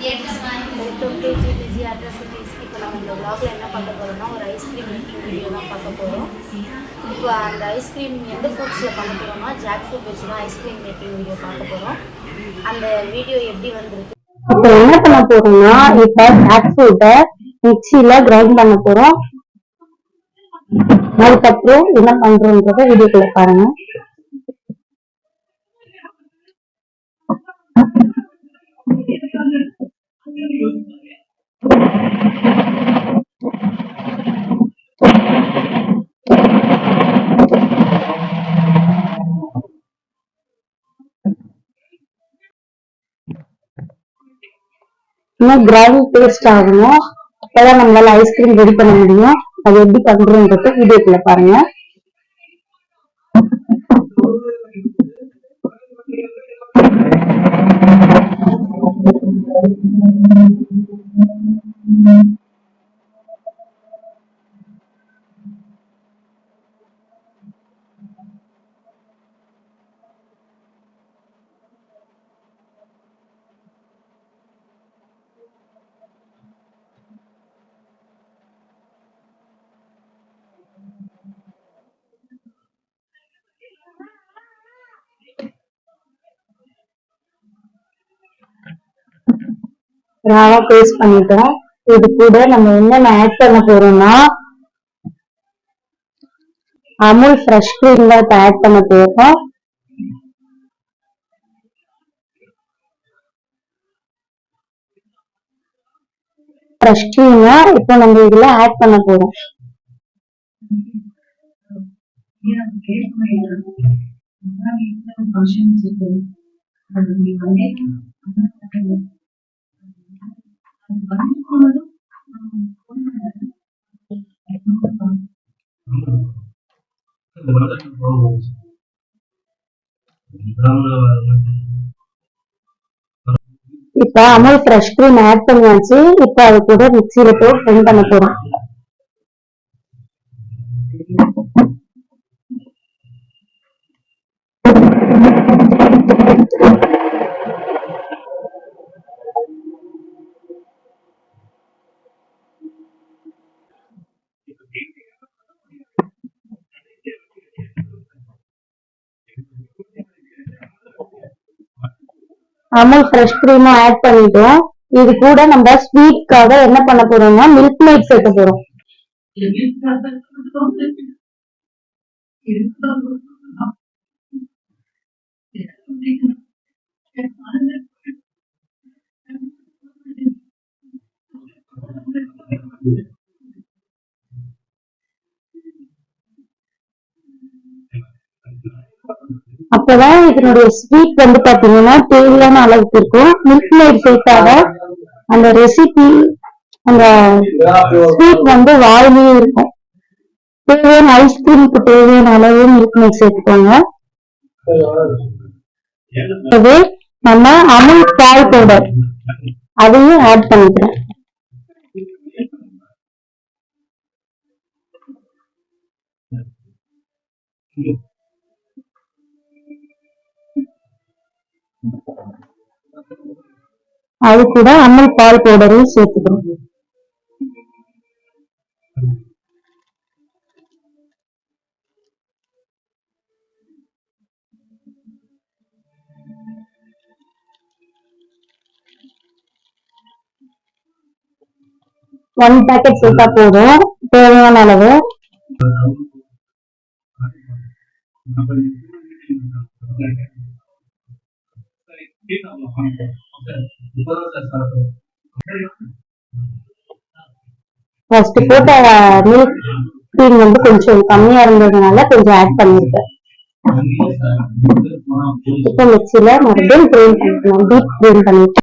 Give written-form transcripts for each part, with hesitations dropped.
Welcome to GBG அட்ரஸிட்டிஸ். இப்போ நம்ம இந்த vlogல என்ன பார்க்க போகிறோம்னா ஒரு ஐஸ்கிரீம் மேக்கிங் வீடியோ தான் பார்க்க போகிறோம். இப்போ அந்த ஐஸ்கிரீம் எந்த ஃப்ரூட்ஸில் பண்ண போகிறோம்னா ஜாக் ஃப்ரூட் வச்சு தான் ஐஸ்கிரீம் மேக்கிங் வீடியோ பார்க்க போகிறோம். அந்த வீடியோ எப்படி வந்திருக்கு, இப்போ என்ன பண்ண போறோம்னா இப்போ ஜாக் ஃப்ரூட்டை மிக்சியில கிரைண்ட் பண்ண போறோம். அதுக்கப்புறம் என்ன பண்றோம்ன்றத வீடியோக்குள்ள பாருங்க. இன்னும் கிரைண்ட் பேஸ்ட் ஆகணும். அப்பதான் நம்மளால ஐஸ்கிரீம் ரெடி பண்ண முடியும். அது எப்படி பண்றோம்ன்றது வீடியோக்குள்ள பாருங்க. ராவா பேஸ்ட் பண்ணிட்டோம். இது கூட நம்ம என்னென்ன ஆட் பண்ண போறோம்னா அமுல் ஃப்ரெஷ் கிரீம் தான் ஆட் பண்ண போறோம். ஃப்ரெஷ் கிரீம் இப்போ நம்ம இதுல ஆட் பண்ண போறோம். இப்ப அமுல் ஃப்ரெஷ் கிரீம் ஆட் பண்ணியாச்சு. இப்ப அது கூட மிக்சியில போட்டு பிளெண்ட் பண்ண போறோம். அமுல் ஃப்ரெஷ் கிரீமும் ஆட் பண்ணிட்டோம். இது கூட நம்ம ஸ்வீட்காக என்ன பண்ண போறோம்னா மில்க் மேட் சேர்க்க போறோம். அப்பதான் இதனுடைய ஸ்வீட் வந்து பாத்தீங்கன்னா தேவையான அளவுக்கு இருக்கும். மில்க் மேட் சேர்த்தாத அந்த ரெசிபி அந்த ஸ்வீட் வந்து வாயிலேயே இருக்கும். தேவையான ஐஸ்கிரீமுக்கு தேவையான அளவு மில்க் மேட் சேர்த்துக்கோங்க. நம்ம அமுல் பால் பவுடர் அதையும் ஆட் பண்ணிக்கிறோம். அது கூட அமுல் பால் பவுடரையும் சேர்த்துக்கிறோம். ஒன் பேக்கெட் சேர்த்தா போதும், தேவையான அளவு. ஃபர்ஸ்ட் போட்ட மில்க் கிரீம் வந்து கொஞ்சம் கம்மியா இருந்ததுனால கொஞ்சம் ஆட் பண்ணிருக்கேன். இப்போ மிக்சியில மறுபடியும் கிரைண்ட் பண்ணிக்கணும். டீப் கிரைண்ட் பண்ணிட்டு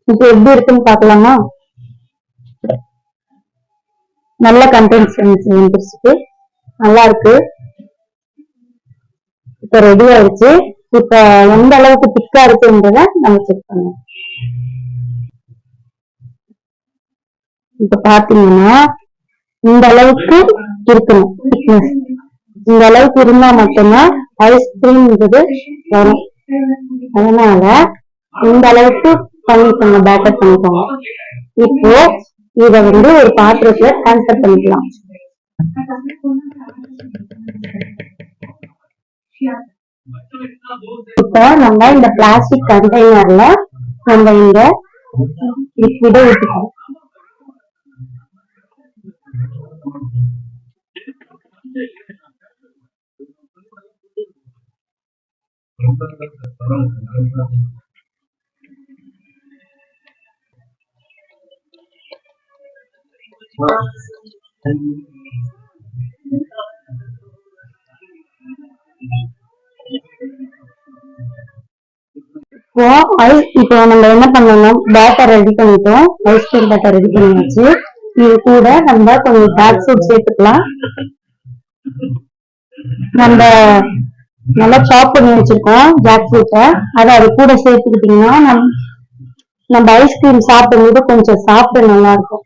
இப்போ எப்படி இருக்குன்னு பாக்கலாமா? நல்ல கன்சிஸ்டன்சி வந்துருச்சு, நல்லா இருக்கு. இப்ப ரெடி ஆயிடுச்சு. இப்ப எந்த அளவுக்கு திக்கா இருக்குன்றத நம்ம செக் பண்ணலாம். இப்ப பாத்தீங்கன்னா இந்த அளவுக்கு இருக்கணும் திக்னஸ். இந்த அளவுக்கு இருந்தா மட்டும்தான் ஐஸ்கிரீம்ன்றது வரும். அதனால இந்த அளவுக்கு பண்ணிக்கோங்க, பேட்டர் பண்ணிக்கோங்க. இப்போ இத வந்து ஒரு பாத்திரத்துல ட்ரான்ஸ்ஃபர் பண்ணிக்கலாம். இப்போ நம்ம இந்த பிளாஸ்டிக் கண்டெய்னர்ல நம்ம இங்க லிக்விட ஊற்றிக்கலாம். இப்போ நம்ம என்ன பண்ணணும், பேட்டர் ரெடி பண்ணிட்டோம், ஐஸ்கிரீம் பேட்டர் ரெடி பண்ணியாச்சு. இது கூட நம்ம கொஞ்சம் ஜாக் ஃப்ரூட் சேர்த்துக்கலாம். நம்ம நல்லா சாப் பண்ணி வச்சிருக்கோம் ஜாக் ஃப்ரூட்டை, அதை அது கூட சேர்த்துக்கிட்டீங்கன்னா நம்ம ஐஸ்கிரீம் சாப்பிடும்போது கொஞ்சம் சாப்பிட நல்லா இருக்கும்.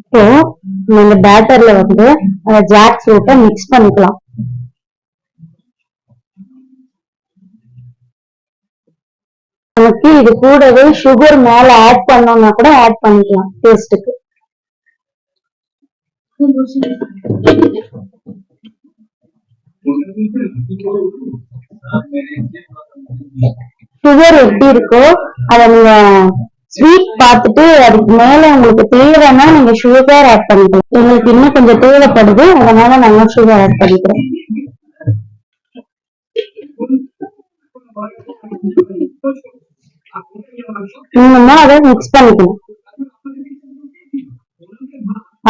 இப்போ இந்த பேட்டர்ல வந்து ஜாக் ஃப்ரூட்டை மிக்ஸ் பண்ணிக்கலாம். நமக்கு இது கூடவே சுகர் மேல ஆட் பண்ணோம்னா கூட ஆட் பண்ணிக்கலாம் டேஸ்டுக்கு. சுகர் எப்படி இருக்கோ அதை நீங்க ஸ்வீட் பார்த்துட்டு அதுக்கு மேல உங்களுக்கு தேவைன்னா நீங்க சுகர் ஆட் பண்ணிக்கலாம். எங்களுக்கு இன்னும் கொஞ்சம் தேவைப்படுது, அதனால நாங்க சுகர் ஆட் பண்ணிக்கிறோம். நீங்கன்னா அதை மிக்ஸ் பண்ணிக்கணும்.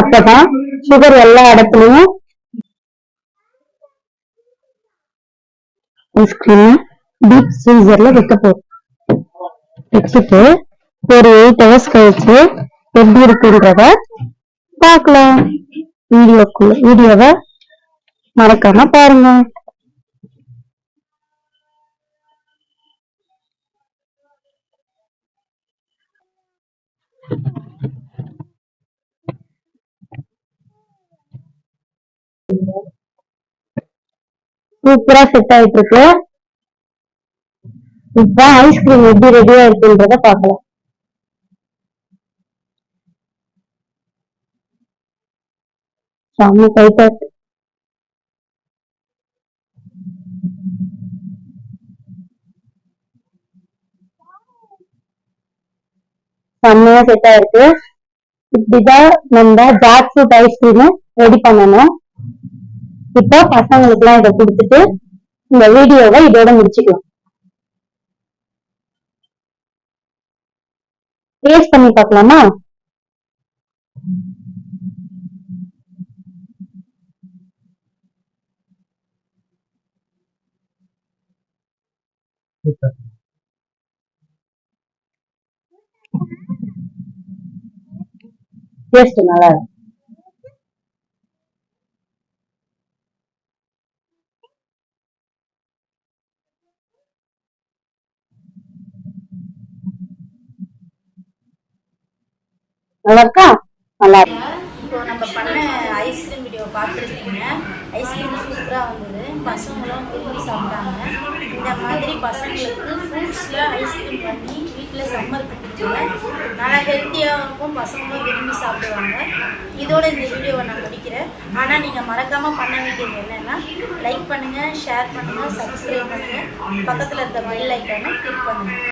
அப்பதான் சுகர் எல்லா இடத்துலயும். ஐஸ்கிரீம் டீப் ஃப்ரீசர்ல வைக்க போறோம். வச்சுட்டு ஒரு 8 hours கழிச்சு எப்படி இருக்குன்றத பார்க்கலாம். வீடியோவை மறக்காம பாருங்க. சூப்பரா செட் ஆயிட்டு இருக்கு. இப்ப ஐஸ்கிரீம் எப்படி ரெடியா இருக்குன்றத பார்க்கலாம். சாமி டைட்டா இருக்கு. செம்மையா செட் ஆயிருக்கு. இப்படிதான் நம்ம ஜாக் ஃப்ரூட் ஐஸ்கிரீம் ரெடி பண்ணணும். இப்போ பசங்களுக்கு எல்லாம் இதை கொடுத்துட்டு இந்த வீடியோவை இதோட முடிச்சுக்கலாம். டேஸ்ட் பண்ணி பார்க்கலாமா? டேஸ்ட் நல்லா இருக்கு. நல்லா இருக்கா? நல்லா இருக்கு. இப்போ நம்ம பண்ண ஐஸ்கிரீம் வீடியோ பார்த்துருக்கீங்க. ஐஸ்கிரீம் சூப்பராக வந்தது, பசங்களும் விரும்பி சாப்பிட்டாங்க. இந்த மாதிரி பசங்களுக்கு ஃப்ரூட்ஸில் ஐஸ்கிரீம் பண்ணி வீட்டில் சம்மருக்கு கொடுத்துருவேன். நல்லா ஹெல்த்தியாக இருக்கும், பசங்களும் விரும்பி சாப்பிடுவாங்க. இதோட இந்த வீடியோவை நான் முடிக்கிறேன். ஆனால் நீங்கள் மறக்காமல் பண்ண வேண்டியது என்னென்னா, லைக் பண்ணுங்கள், ஷேர் பண்ணுங்கள், சப்ஸ்கிரைப் பண்ணுங்கள், பக்கத்தில் இருக்க பெல் ஐக்கானை கிளிக் பண்ணுங்கள்.